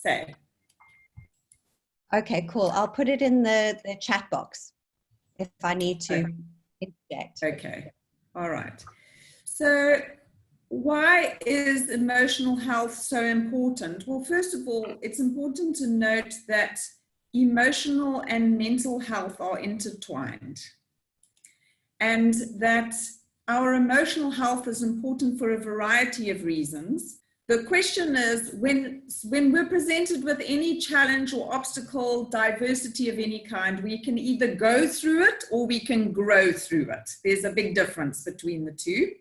say. Okay, cool. I'll put it in the chat box if I need to interject. Okay, all right. So why is emotional health so important? Well, first of all, it's important to note that emotional and mental health are intertwined, and that our emotional health is important for a variety of reasons. The question is, when we're presented with any challenge or obstacle, diversity of any kind, we can either go through it or we can grow through it. There's a big difference between the two.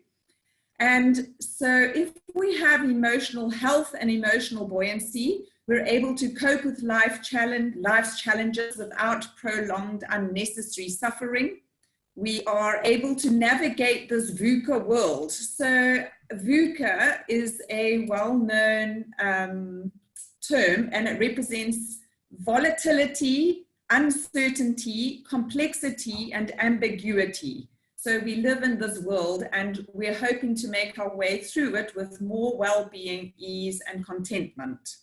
And so if we have emotional health and emotional buoyancy, we're able to cope with life's challenges without prolonged unnecessary suffering. We are able to navigate this VUCA world. So VUCA is a well-known term, and it represents volatility, uncertainty, complexity, and ambiguity. So we live in this world, and we're hoping to make our way through it with more well-being, ease, and contentment.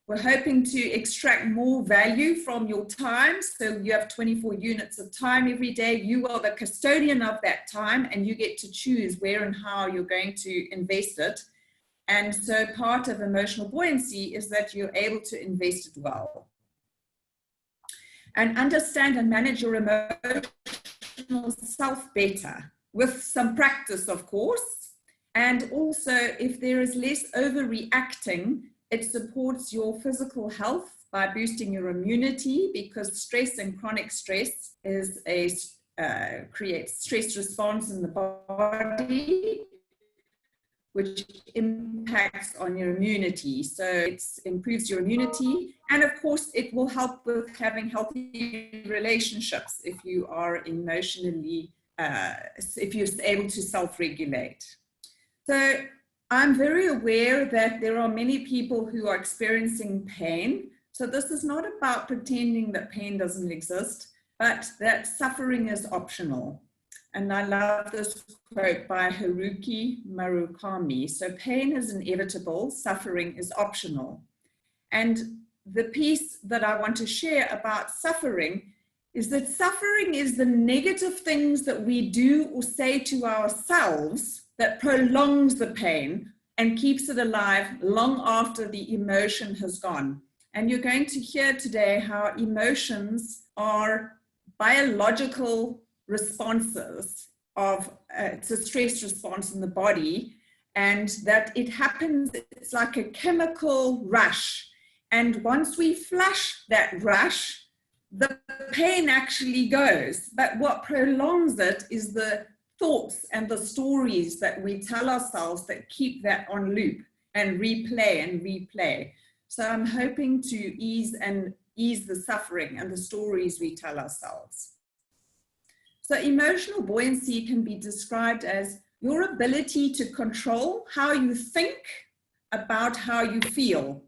We're hoping to extract more value from your time. So you have 24 units of time every day. You are the custodian of that time, and you get to choose where and how you're going to invest it. And so part of emotional buoyancy is that you're able to invest it well. And understand and manage your emotional self better with some practice, of course. And also, if there is less overreacting, it supports your physical health by boosting your immunity, because stress and chronic stress is creates stress response in the body, which impacts on your immunity. So it improves your immunity. And of course, it will help with having healthy relationships if you are emotionally, if you're able to self-regulate. So I'm very aware that there are many people who are experiencing pain. So this is not about pretending that pain doesn't exist, but that suffering is optional. And I love this quote by Haruki Murakami. So pain is inevitable, suffering is optional. And the piece that I want to share about suffering is that suffering is the negative things that we do or say to ourselves that prolongs the pain and keeps it alive long after the emotion has gone. And you're going to hear today how emotions are biological responses of, it's a stress response in the body, and that it happens, it's like a chemical rush. And once we flush that rush, the pain actually goes. But what prolongs it is the thoughts and the stories that we tell ourselves that keep that on loop and replay and replay. So I'm hoping to ease the suffering and the stories we tell ourselves. So emotional buoyancy can be described as your ability to control how you think about how you feel.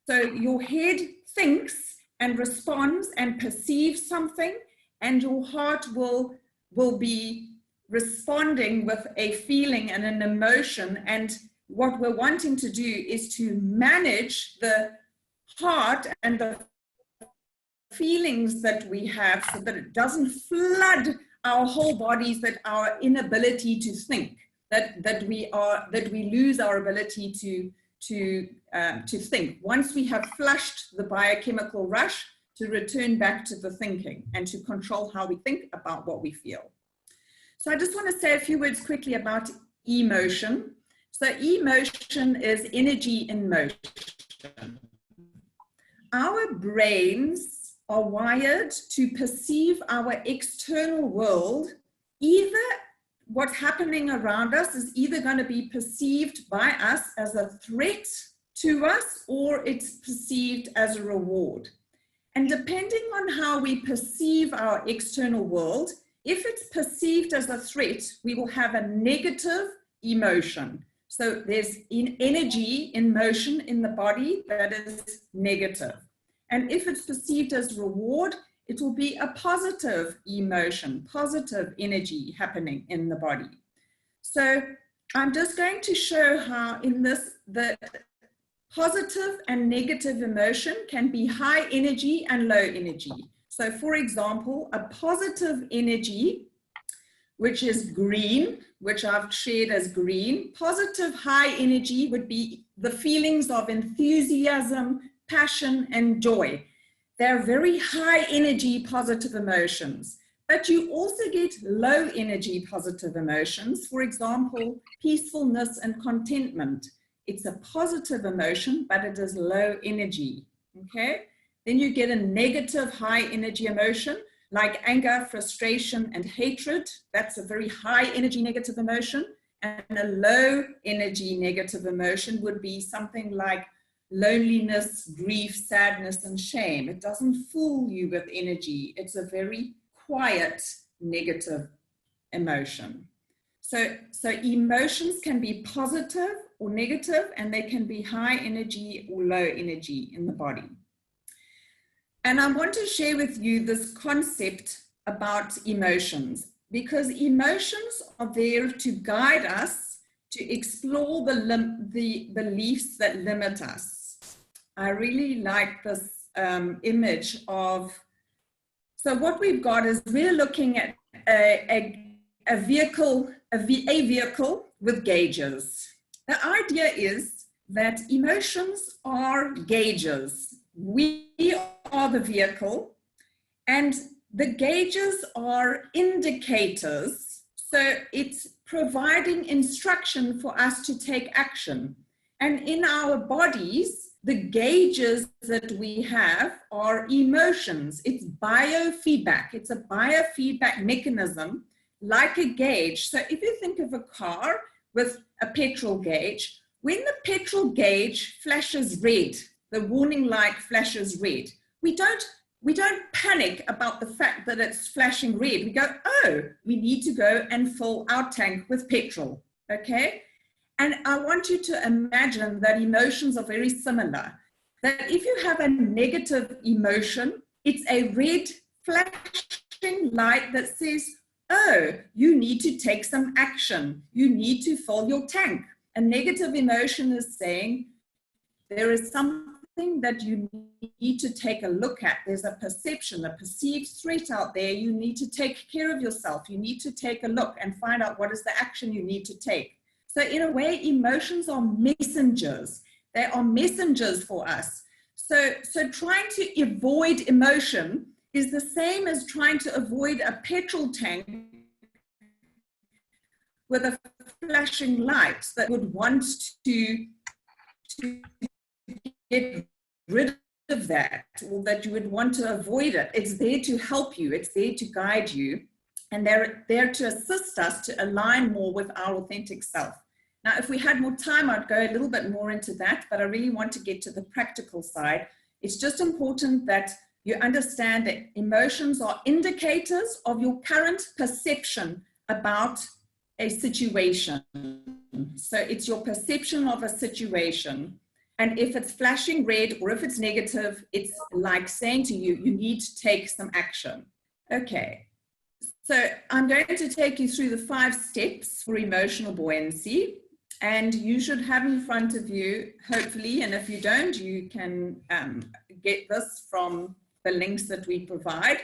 So your head thinks and responds and perceives something, and your heart will be responding with a feeling and an emotion. And what we're wanting to do is to manage the heart and the feelings that we have so that it doesn't flood our whole bodies, that our inability to think, that we lose our ability to think. Once we have flushed the biochemical rush, to return back to the thinking and to control how we think about what we feel. So I just want to say a few words quickly about emotion. So emotion is energy in motion. Our brains are wired to perceive our external world. Either what's happening around us is either going to be perceived by us as a threat to us, or it's perceived as a reward. And depending on how we perceive our external world, if it's perceived as a threat, we will have a negative emotion. So there's energy in motion in the body that is negative. And if it's perceived as reward, it will be a positive emotion, positive energy happening in the body. So I'm just going to show how in this, that positive and negative emotion can be high energy and low energy. So for example, a positive energy, which is green, which I've shared as green, positive high energy would be the feelings of enthusiasm, passion, and joy. They're very high energy positive emotions. But you also get low energy positive emotions. For example, peacefulness and contentment. It's a positive emotion, but it is low energy, okay? Then you get a negative high energy emotion, like anger, frustration, and hatred. That's a very high energy negative emotion. And a low energy negative emotion would be something like loneliness, grief, sadness, and shame. It doesn't fool you with energy. It's a very quiet negative emotion. So emotions can be positive or negative, and they can be high energy or low energy in the body. And I want to share with you this concept about emotions, because emotions are there to guide us to explore the beliefs that limit us. I really like this image of, so what we've got is we're looking at a vehicle with gauges. The idea is that emotions are gauges. We are the vehicle, and the gauges are indicators. So it's providing instruction for us to take action. And in our bodies, the gauges that we have are emotions. It's biofeedback. It's a biofeedback mechanism like a gauge. So if you think of a car with a petrol gauge, when the petrol gauge flashes red, the warning light flashes red, we don't panic about the fact that it's flashing red. We go, oh, we need to go and fill our tank with petrol, okay? And I want you to imagine that emotions are very similar. That if you have a negative emotion, it's a red flashing light that says, oh, you need to take some action. You need to fill your tank. A negative emotion is saying, there is something that you need to take a look at. There's a perception, a perceived threat out there. You need to take care of yourself. You need to take a look and find out what is the action you need to take. So in a way, emotions are messengers. They are messengers for us. So trying to avoid emotion is the same as trying to avoid a petrol tank with a flashing light that would want to get rid of that, or that you would want to avoid it. It's there to help you. It's there to guide you. And they're there to assist us to align more with our authentic self. Now, if we had more time, I'd go a little bit more into that, but I really want to get to the practical side. It's just important that you understand that emotions are indicators of your current perception about a situation. So it's your perception of a situation. And if it's flashing red or if it's negative, it's like saying to you, you need to take some action. Okay. So I'm going to take you through the 5 steps for emotional buoyancy, and you should have in front of you, hopefully, and if you don't, you can get this from the links that we provide,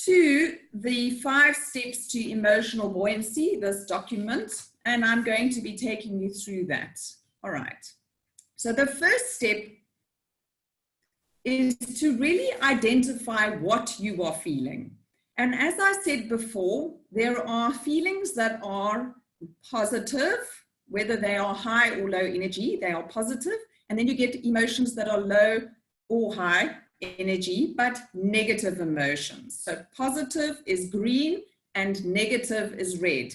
to the 5 steps to emotional buoyancy, this document, and I'm going to be taking you through that. All right. So the first step is to really identify what you are feeling. And as I said before, there are feelings that are positive, whether they are high or low energy, they are positive. And then you get emotions that are low or high energy, but negative emotions. So positive is green and negative is red.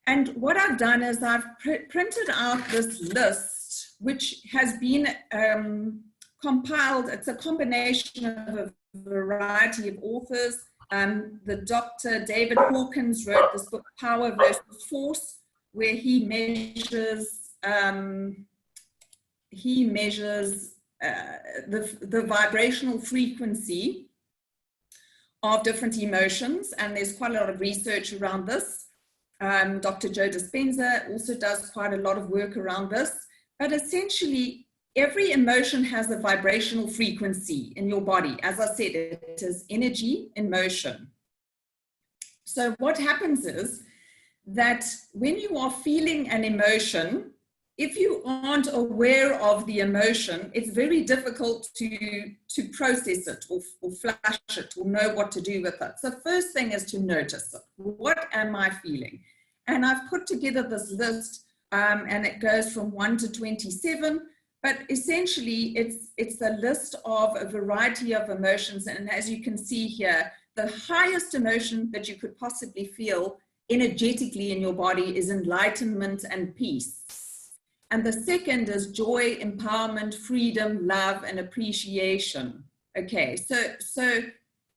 And what I've done is I've printed out this list, which has been compiled. It's a combination of a variety of authors. The Dr. David Hawkins wrote this book, Power versus Force, where he measures the vibrational frequency of different emotions, and there's quite a lot of research around this. Dr. Joe Dispenza also does quite a lot of work around this, but essentially every emotion has a vibrational frequency in your body. As I said, it is energy in motion. So what happens is that when you are feeling an emotion, if you aren't aware of the emotion, it's very difficult to process it or flash it or know what to do with it. So first thing is to notice it. What am I feeling? And I've put together this list, and it goes from 1 to 27, but essentially it's a list of a variety of emotions. And as you can see here, the highest emotion that you could possibly feel energetically in your body is enlightenment and peace. And the second is joy, empowerment, freedom, love, and appreciation. Okay, so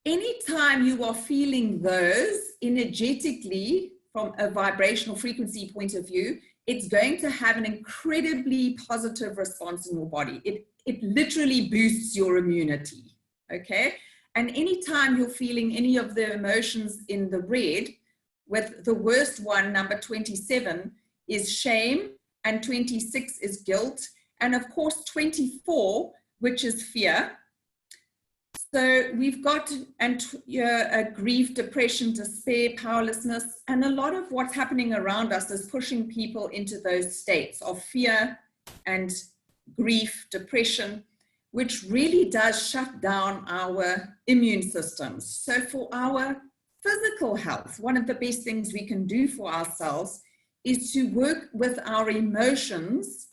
anytime you are feeling those energetically from a vibrational frequency point of view, it's going to have an incredibly positive response in your body. It literally boosts your immunity, okay? And anytime you're feeling any of the emotions in the red, with the worst one, number 27, is shame, and 26 is guilt, and of course 24, which is fear. So we've got grief, depression, despair, powerlessness, and a lot of what's happening around us is pushing people into those states of fear and grief, depression, which really does shut down our immune systems. So for our physical health, one of the best things we can do for ourselves is to work with our emotions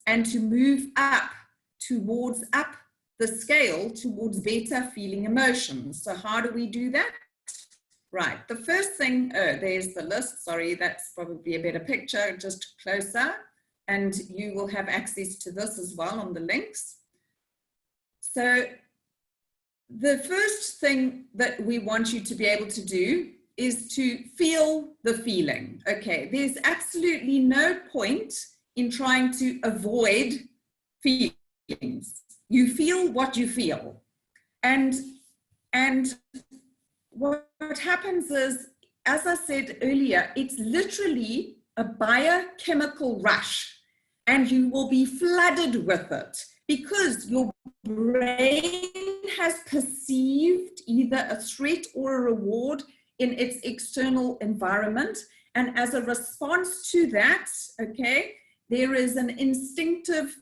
and to move up the scale towards better feeling emotions. So how do we do that? Right, the first thing, there's the list, sorry, that's probably a better picture, just closer, and you will have access to this as well on the links. So the first thing that we want you to be able to do is to feel the feeling. Okay, there's absolutely no point in trying to avoid feelings. You feel what you feel. And what happens is, as I said earlier, it's literally a biochemical rush, and you will be flooded with it because your brain has perceived either a threat or a reward in its external environment. And as a response to that, okay, there is an instinctive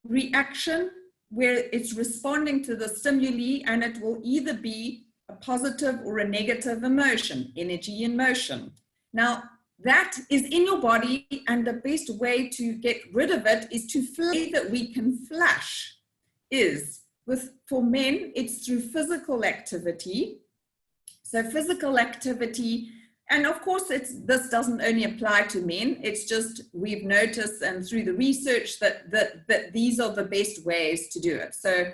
reaction where it's responding to the stimuli, and it will either be a positive or a negative emotion, energy in motion. Now, that is in your body, and the best way to get rid of it is to flush. That we can flush is for men, it's through physical activity. So physical activity, and of course this doesn't only apply to men, it's just we've noticed and through the research that these are the best ways to do it. So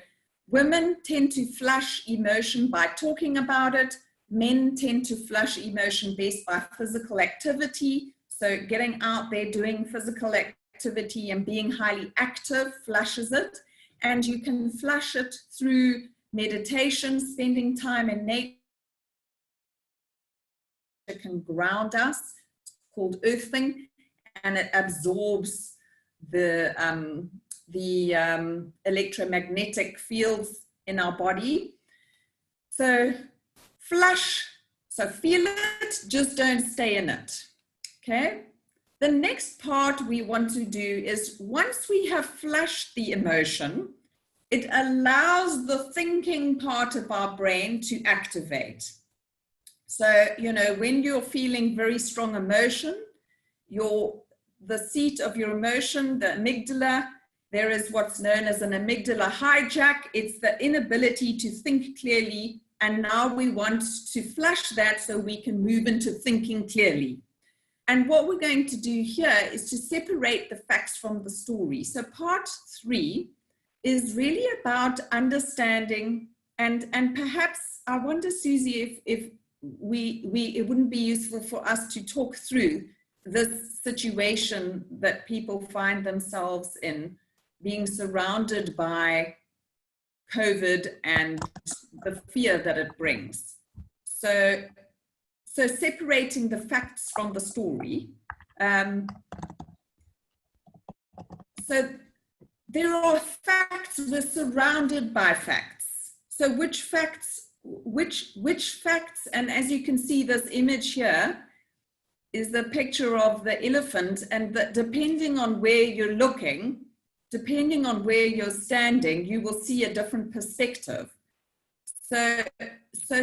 women tend to flush emotion by talking about it. Men tend to flush emotion best by physical activity. So getting out there, doing physical activity and being highly active flushes it. And you can flush it through meditation, spending time in nature. It can ground us. It's called earthing, and it absorbs the electromagnetic fields in our body. So flush, so feel it, just don't stay in it, okay? The next part we want to do is, once we have flushed the emotion, it allows the thinking part of our brain to activate. So, you know, when you're feeling very strong emotion, the seat of your emotion, the amygdala, there is what's known as an amygdala hijack. It's the inability to think clearly. And now we want to flush that so we can move into thinking clearly. And what we're going to do here is to separate the facts from the story. So part 3 is really about understanding, and perhaps I wonder, Susie, if it wouldn't be useful for us to talk through this situation that people find themselves in, being surrounded by COVID and the fear that it brings. So separating the facts from the story. So there are facts, we're surrounded by facts. So which facts, and as you can see, this image here is the picture of the elephant, and that depending on where you're looking, depending on where you're standing, you will see a different perspective. So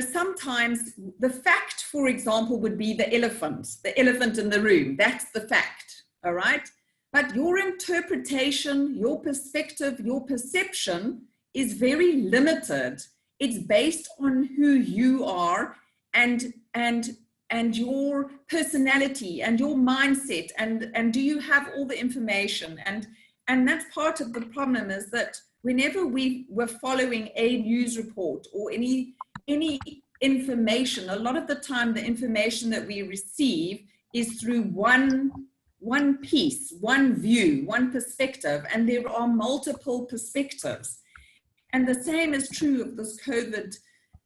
sometimes the fact, for example, would be the elephant in the room. That's the fact, all right? But your interpretation, your perspective, your perception is very limited. It's based on who you are and your personality and your mindset, and do you have all the information? And that's part of the problem, is that whenever we were following a news report or any information, a lot of the time the information that we receive is through one piece, one view, one perspective, and there are multiple perspectives. And the same is true of this COVID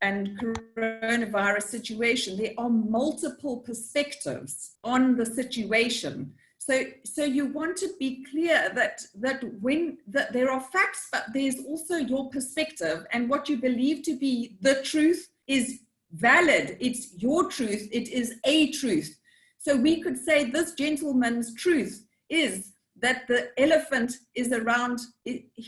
and coronavirus situation. There are multiple perspectives on the situation. So you want to be clear that there are facts, but there's also your perspective, and what you believe to be the truth is valid. It's your truth. It is a truth. So we could say this gentleman's truth is that the elephant is around,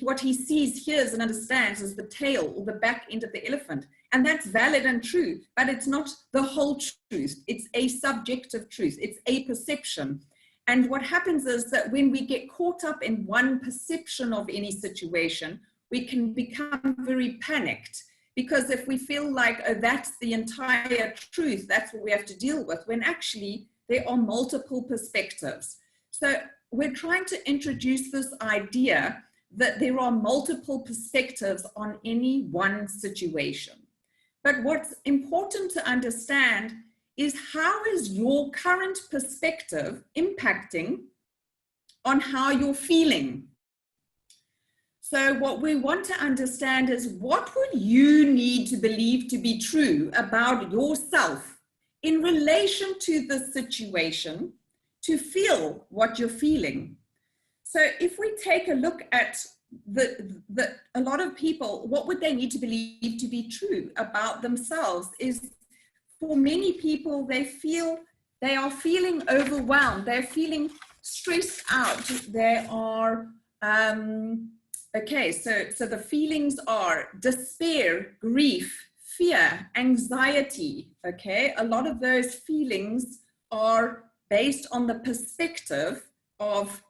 what he sees, hears, and understands is the tail or the back end of the elephant. And that's valid and true, but it's not the whole truth. It's a subjective truth. It's a perception. And what happens is that when we get caught up in one perception of any situation, we can become very panicked, because if we feel like, oh, that's the entire truth, that's what we have to deal with, when actually there are multiple perspectives. So we're trying to introduce this idea that there are multiple perspectives on any one situation. But what's important to understand is, how is your current perspective impacting on how you're feeling? So what we want to understand is, what would you need to believe to be true about yourself in relation to the situation to feel what you're feeling? So if we take a look at a lot of people, what would they need to believe to be true about themselves is, for many people, they are feeling overwhelmed, they're feeling stressed out, they are, okay, so the feelings are despair, grief, fear, anxiety, okay? A lot of those feelings are based on the perspective of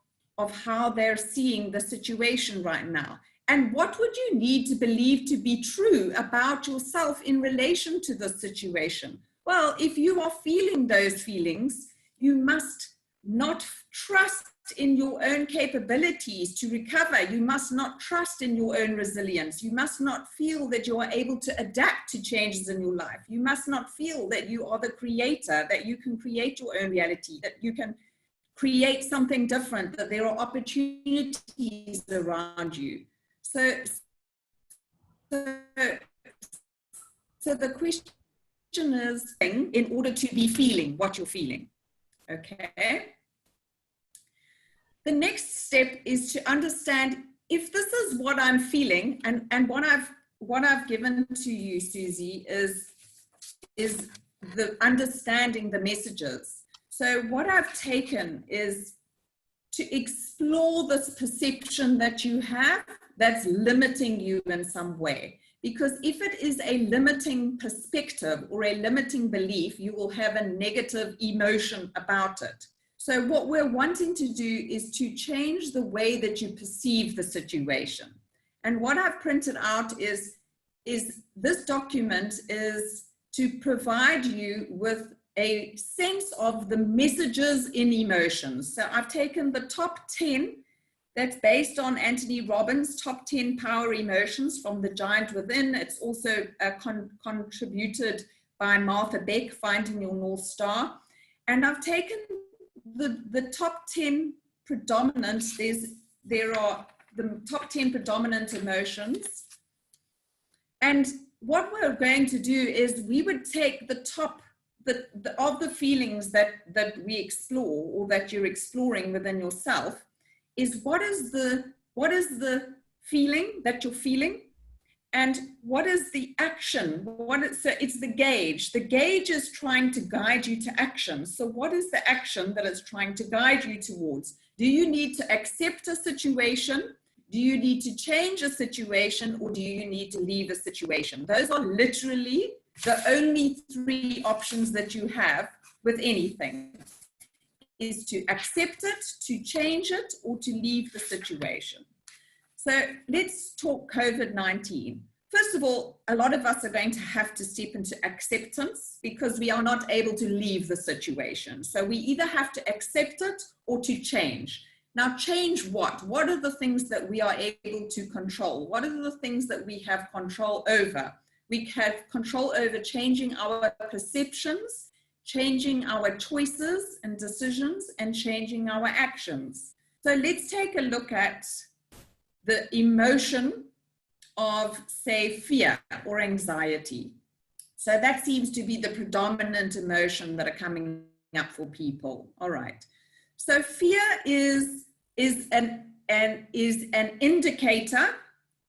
how they're seeing the situation right now. And what would you need to believe to be true about yourself in relation to the situation? Well, if you are feeling those feelings, you must not trust in your own capabilities to recover. You must not trust in your own resilience. You must not feel that you are able to adapt to changes in your life. You must not feel that you are the creator, that you can create your own reality, that you can create something different, that there are opportunities around you. So the question is, in order to be feeling what you're feeling, okay? The next step is to understand, if this is what I'm feeling, and what I've given to you, Susie, is the understanding the messages. So what I've taken is to explore this perception that you have that's limiting you in some way. Because if it is a limiting perspective or a limiting belief, you will have a negative emotion about it. So what we're wanting to do is to change the way that you perceive the situation. And what I've printed out is this document is to provide you with a sense of the messages in emotions. So I've taken the top 10, that's based on Anthony Robbins' top 10 power emotions from The Giant Within. It's also contributed by Martha Beck, Finding Your North Star. And I've taken the top 10 predominant, there are the top 10 predominant emotions. And what we're going to do is we would take the top of the feelings that we explore, or that you're exploring within yourself, is what what is the feeling that you're feeling? And what is the action? So it's the gauge. The gauge is trying to guide you to action. So what is the action that it's trying to guide you towards? Do you need to accept a situation? Do you need to change a situation? Or do you need to leave a situation? Those are literally the only three options that you have with anything, is to accept it, to change it, or to leave the situation. So let's talk COVID-19. First of all, a lot of us are going to have to step into acceptance because we are not able to leave the situation. So we either have to accept it or to change. Now, change what? What are the things that we are able to control? What are the things that we have control over? We have control over changing our perceptions, changing our choices and decisions, and changing our actions. So let's take a look at the emotion of, say, fear or anxiety. So that seems to be the predominant emotion that are coming up for people. All right. So fear is an indicator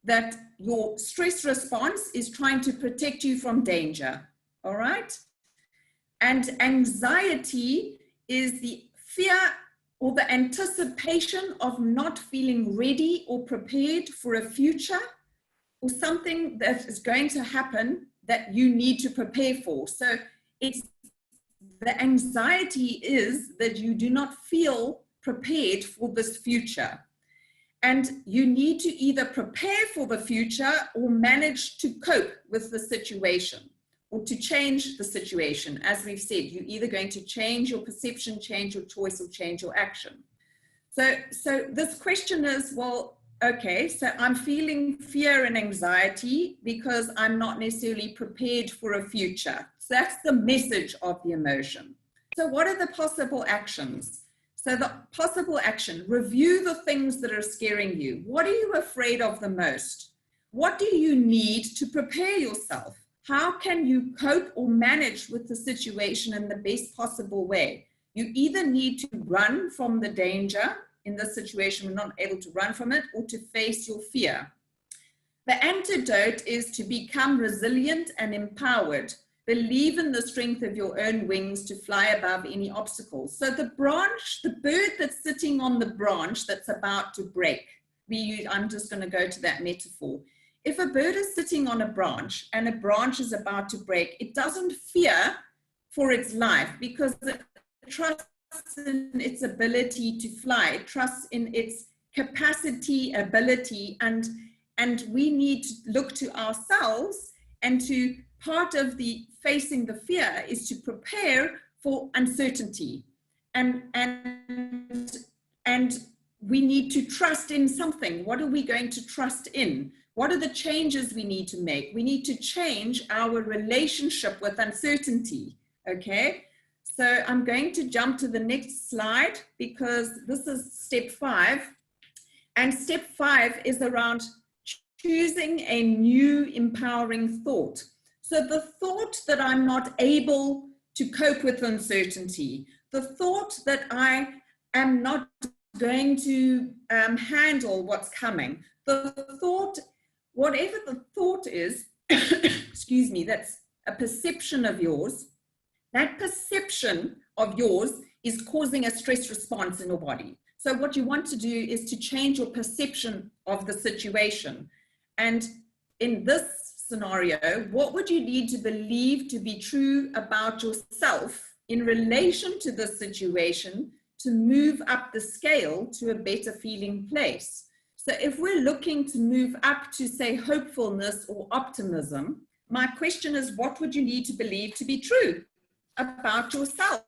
that your stress response is trying to protect you from danger. All right. And anxiety is the fear or the anticipation of not feeling ready or prepared for a future or something that is going to happen that you need to prepare for. So it's the anxiety is that you do not feel prepared for this future. And you need to either prepare for the future or manage to cope with the situation or to change the situation. As we've said, you're either going to change your perception, change your choice, or change your action. So this question is, well, okay, so I'm feeling fear and anxiety because I'm not necessarily prepared for a future. So that's the message of the emotion. So what are the possible actions? So the possible action, review the things that are scaring you. What are you afraid of the most? What do you need to prepare yourself? How can you cope or manage with the situation in the best possible way? You either need to run from the danger. In this situation, we're not able to run from it, or to face your fear. The antidote is to become resilient and empowered. Believe in the strength of your own wings to fly above any obstacles. So the bird that's sitting on the branch that's about to break, I'm just going to go to that metaphor. If a bird is sitting on a branch and a branch is about to break, it doesn't fear for its life because it trusts in its ability to fly. It trusts in its capacity, ability, and we need to look to ourselves, and to part of the facing the fear is to prepare for uncertainty, and we need to trust in something. What are we going to trust in? What are the changes we need to make? We need to change our relationship with uncertainty, okay? So I'm going to jump to the next slide because this is step 5. And step 5 is around choosing a new empowering thought. So the thought that I'm not able to cope with uncertainty, the thought that I am not going to handle what's coming, the thought, whatever the thought is, excuse me, that's a perception of yours. That perception of yours is causing a stress response in your body. So what you want to do is to change your perception of the situation. And in this scenario, what would you need to believe to be true about yourself in relation to this situation to move up the scale to a better feeling place? So if we're looking to move up to, say, hopefulness or optimism, my question is, what would you need to believe to be true about yourself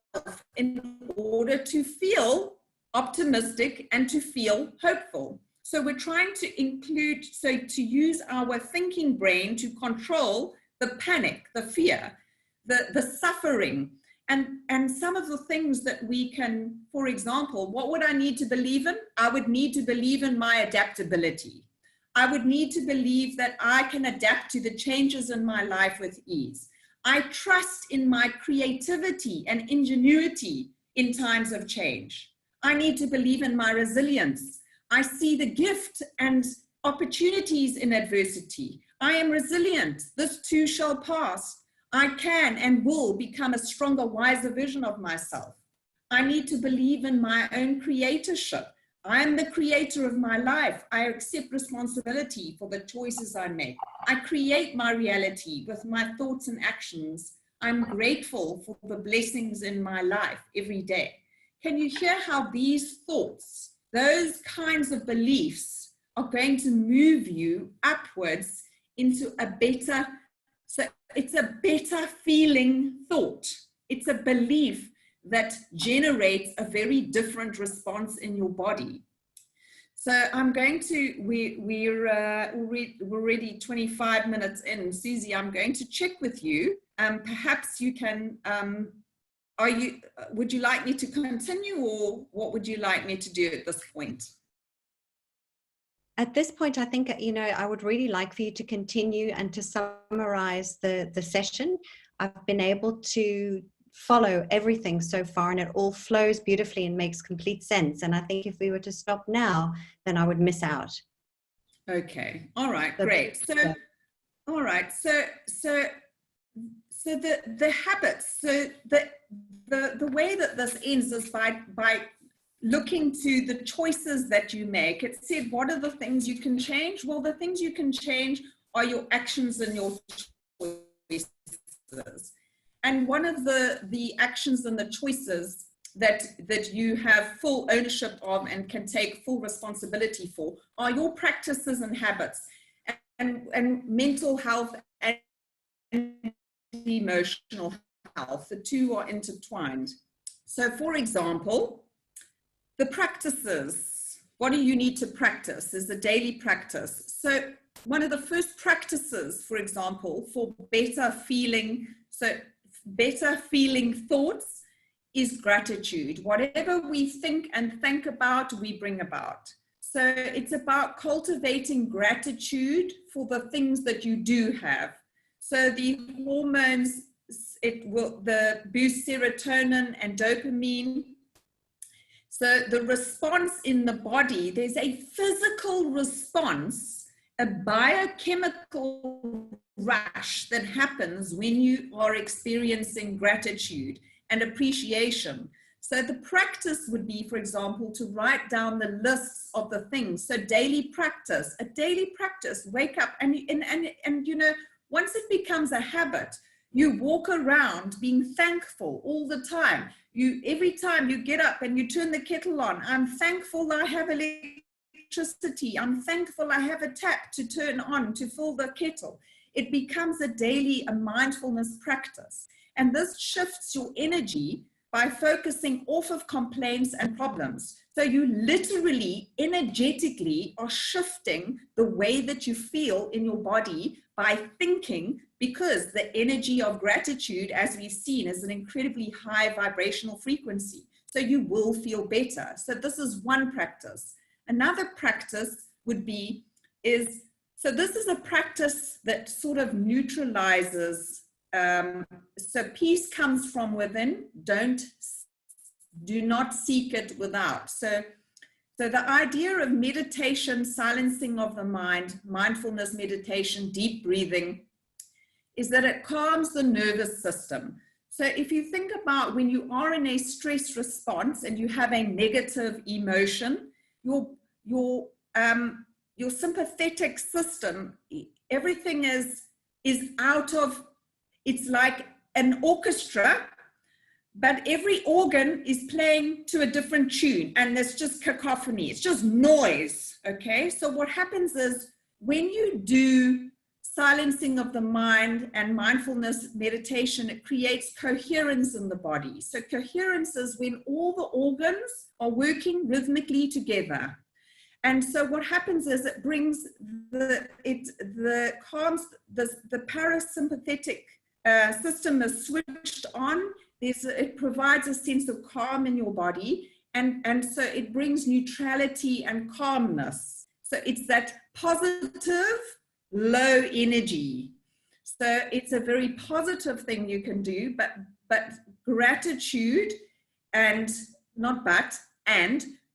in order to feel optimistic and to feel hopeful? So we're trying to include, so to use our thinking brain to control the panic, the fear, the suffering, and some of the things that we can, for example, what would I need to believe in? I would need to believe in my adaptability. I would need to believe that I can adapt to the changes in my life with ease. I trust in my creativity and ingenuity in times of change. I need to believe in my resilience. I see the gift and opportunities in adversity. I am resilient. This too shall pass. I can and will become a stronger, wiser version of myself. I need to believe in my own creatorship. I'm the creator of my life. I accept responsibility for the choices I make. I create my reality with my thoughts and actions. I'm grateful for the blessings in my life every day. Can you hear how these thoughts, those kinds of beliefs, are going to move you upwards into a better, so it's a better feeling thought. It's a belief that generates a very different response in your body. So I'm going to, we're already 25 minutes in. Susie, I'm going to check with you. Perhaps you can, would you like me to continue, or what would you like me to do at this point? At this point, I think, I would really like for you to continue and to summarize the session. I've been able to follow everything so far, and it all flows beautifully and makes complete sense. And I think if we were to stop now, then I would miss out. Okay. All right. Great. So, all right. So the habits. So the way that this ends is by looking to the choices that you make. It said, what are the things you can change? Well, the things you can change are your actions and your choices. And one of the actions and the choices that you have full ownership of and can take full responsibility for are your practices and habits, and mental health and emotional health. The two are intertwined. So, for example, the practices. What do you need to practice is a daily practice. So one of the first practices, for example, for better feeling thoughts is gratitude. Whatever we think and think about, we bring about. So it's about cultivating gratitude for the things that you do have. So the hormones, the boost serotonin and dopamine. So the response in the body, there's a physical response, a biochemical rush that happens when you are experiencing gratitude and appreciation. So the practice would be, for example, to write down the lists of the things. So daily practice, wake up and once it becomes a habit, you walk around being thankful all the time. Every time you get up and you turn the kettle on, I'm thankful I have electricity. I'm thankful I have a tap to turn on to fill the kettle. It becomes a mindfulness practice. And this shifts your energy by focusing off of complaints and problems. So you literally, energetically are shifting the way that you feel in your body by thinking, because the energy of gratitude, as we've seen, is an incredibly high vibrational frequency. So you will feel better. So this is one practice. Another practice would be so this is a practice that sort of neutralizes. So peace comes from within. Do not seek it without. So the idea of meditation, silencing of the mind, mindfulness meditation, deep breathing, is that it calms the nervous system. So if you think about when you are in a stress response and you have a negative emotion, your sympathetic system, everything is out of, it's like an orchestra, but every organ is playing to a different tune, and there's just cacophony, it's just noise, okay? So what happens is when you do silencing of the mind and mindfulness meditation, it creates coherence in the body. So coherence is when all the organs are working rhythmically together. And so what happens is it brings the parasympathetic system is switched on. It provides a sense of calm in your body, and so it brings neutrality and calmness. So it's that positive, low energy. So it's a very positive thing you can do, but gratitude and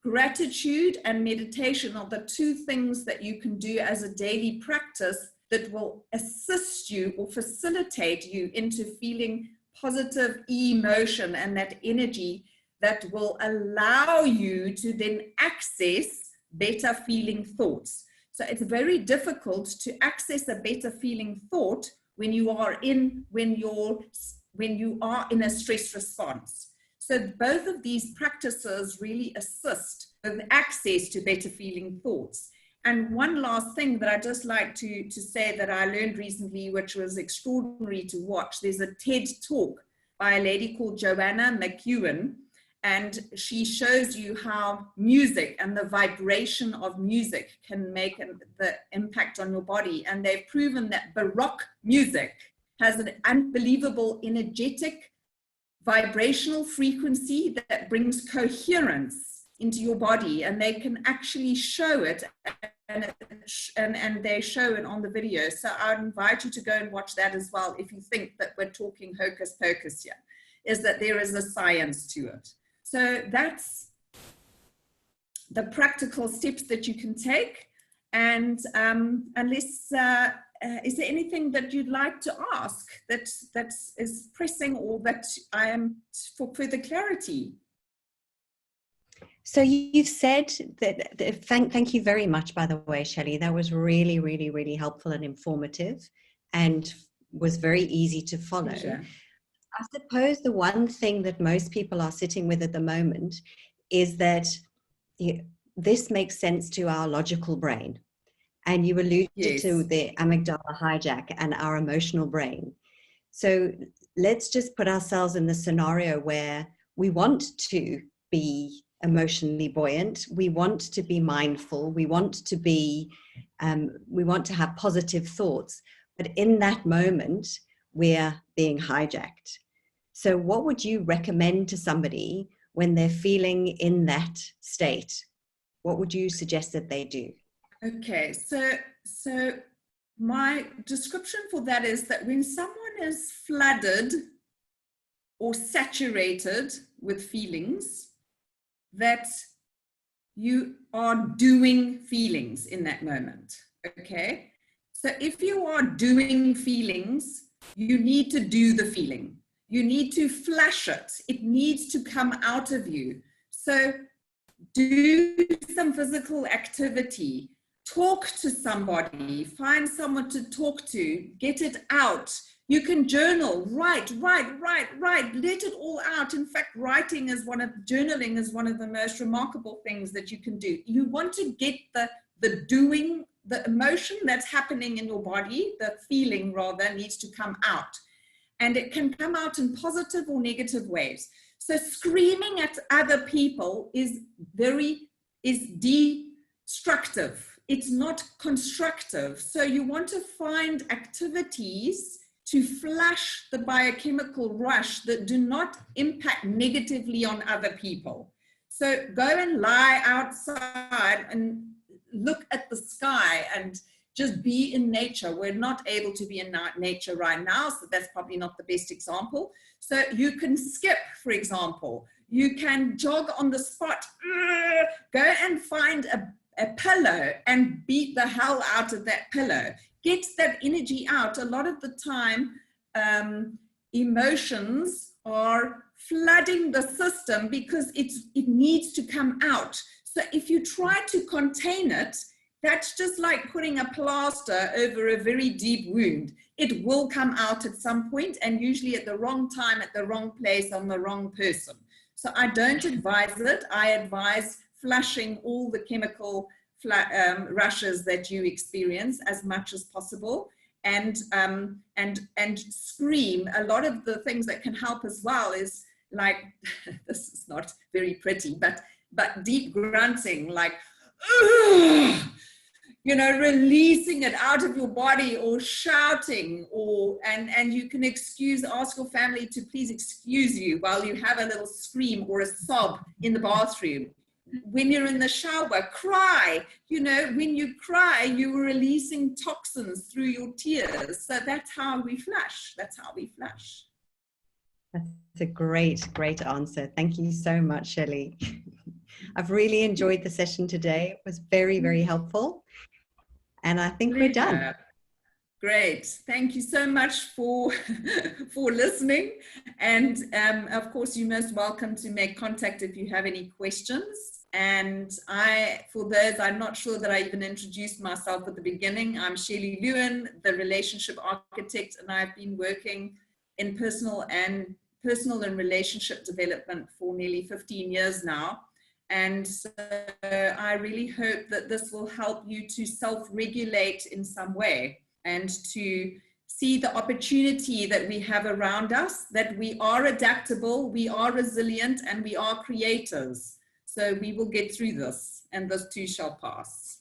gratitude and meditation are the two things that you can do as a daily practice that will assist you or facilitate you into feeling positive emotion and that energy that will allow you to then access better feeling thoughts. So it's very difficult to access a better feeling thought when you are in a stress response. So both of these practices really assist with access to better feeling thoughts. And one last thing that I just like to say that I learned recently, which was extraordinary to watch. There's a TED talk by a lady called Joanna McEwen, and she shows you how music and the vibration of music can make the impact on your body. And they've proven that Baroque music has an unbelievable energetic vibrational frequency that brings coherence into your body, and they can actually show it, and they show it on the video. So I'd invite you to go and watch that as well if you think that we're talking hocus pocus here, is that there is a science to it. So that's the practical steps that you can take. And unless, is there anything that you'd like to ask that is pressing, or that I am for further clarity? So you've said that, thank you very much, by the way, Shelley. That was really, really, really helpful and informative, and was very easy to follow. Sure. I suppose the one thing that most people are sitting with at the moment is that this makes sense to our logical brain. And you alluded yes. to the amygdala hijack and our emotional brain. So let's just put ourselves in the scenario where we want to be emotionally buoyant, we want to be mindful, we want to be, we want to have positive thoughts, but in that moment, we're being hijacked. So what would you recommend to somebody when they're feeling in that state? What would you suggest that they do? Okay, so my description for that is that when someone is flooded or saturated with feelings, that you are doing feelings in that moment, okay? So if you are doing feelings, you need to do the feeling. You need to flash it. It needs to come out of you. So do some physical activity. Talk to somebody, find someone to talk to, get it out. You can journal, write, let it all out. In fact, journaling is one of the most remarkable things that you can do. You want to get the doing, the emotion that's happening in your body, the feeling rather, needs to come out. And it can come out in positive or negative ways. So screaming at other people is destructive. It's not constructive. So you want to find activities to flash the biochemical rush that do not impact negatively on other people. So go and lie outside and look at the sky and just be in nature. We're not able to be in nature right now, so that's probably not the best example. So you can skip, for example. You can jog on the spot. Go and find a pillow and beat the hell out of that pillow. Get that energy out. A lot of the time, emotions are flooding the system because it needs to come out. So if you try to contain it, that's just like putting a plaster over a very deep wound. It will come out at some point, and usually at the wrong time, at the wrong place, on the wrong person. So I don't advise it. I advise flushing all the chemical rushes that you experience as much as possible, and scream. A lot of the things that can help as well is like, this is not very pretty, but deep grunting, like, you know, releasing it out of your body, or shouting, or and you can ask your family to please excuse you while you have a little scream or a sob in the bathroom. When you're in the shower, cry. You know, when you cry, you're releasing toxins through your tears. So that's how we flush. That's how we flush. That's a great answer. Thank you so much, Shelley. I've really enjoyed the session today. It was very, very helpful. And I think we're done. Great. Thank you so much for listening. And of course, you're most welcome to make contact if you have any questions. And for those, I'm not sure that I even introduced myself at the beginning. I'm Shelley Lewin, the relationship architect, and I've been working in personal and relationship development for nearly 15 years now. And so I really hope that this will help you to self-regulate in some way and to see the opportunity that we have around us, that we are adaptable, we are resilient, and we are creators. So we will get through this, and this too shall pass.